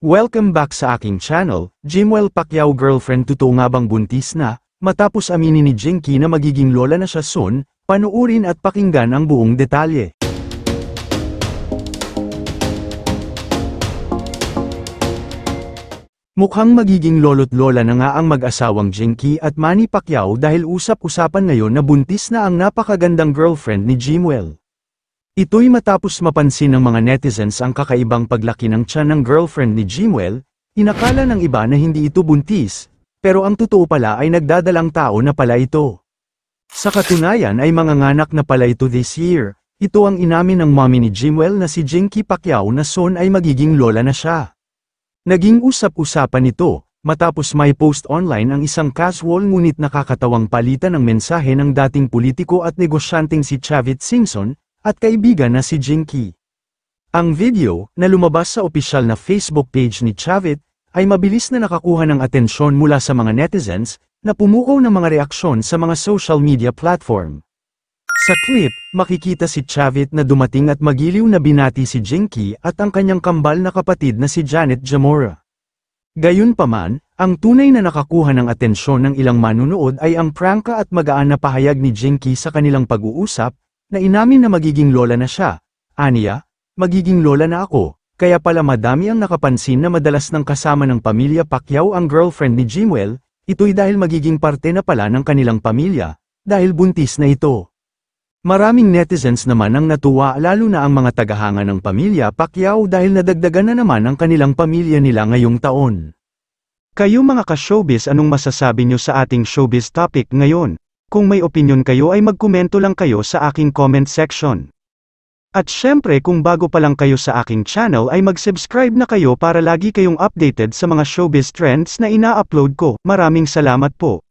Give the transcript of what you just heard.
Welcome back sa aking channel. Jimwell Pacquiao girlfriend totoo nga bang buntis na? Matapos aminin ni Jinky na magiging lola na siya soon, panuurin at pakinggan ang buong detalye. Mukhang magiging lolo't lola na nga ang mag-asawang Jinky at Manny Pacquiao dahil usap-usapan ngayon na buntis na ang napakagandang girlfriend ni Jimwell. Ito'y matapos mapansin ng mga netizens ang kakaibang paglaki ng tiyan ng girlfriend ni Jimwell. Inakala ng iba na hindi ito buntis, pero ang totoo pala ay nagdadalang tao na pala ito. Sa katunayan ay manganganak na pala ito this year. Ito ang inamin ng mommy ni Jimwell na si Jinky Pacquiao na soon ay magiging lola na siya. Naging usap-usapan ito, matapos may post online ang isang casual ngunit nakakatawang palitan ng mensahe ng dating politiko at negosyanteng si Chavit Singson, at kaibigan na si Jinky. Ang video, na lumabas sa opisyal na Facebook page ni Chavit, ay mabilis na nakakuha ng atensyon mula sa mga netizens, na pumukaw ng mga reaksyon sa mga social media platform. Sa clip, makikita si Chavit na dumating at magiliw na binati si Jinky at ang kanyang kambal na kapatid na si Janet Zamora. Gayunpaman, ang tunay na nakakuha ng atensyon ng ilang manunood ay ang prangka at magaan na pahayag ni Jinky sa kanilang pag-uusap, na inamin na magiging lola na siya. Aniya, magiging lola na ako, kaya pala madami ang nakapansin na madalas nang kasama ng pamilya Pacquiao ang girlfriend ni Jimwell, ito'y dahil magiging parte na pala ng kanilang pamilya, dahil buntis na ito. Maraming netizens naman ang natuwa lalo na ang mga tagahanga ng pamilya Pacquiao dahil nadagdagan na naman ang kanilang pamilya nila ngayong taon. Kayo mga ka-showbiz, anong masasabi nyo sa ating showbiz topic ngayon? Kung may opinyon kayo ay magkomento lang kayo sa aking comment section. At syempre kung bago pa lang kayo sa aking channel ay mag-subscribe na kayo para lagi kayong updated sa mga showbiz trends na ina-upload ko. Maraming salamat po.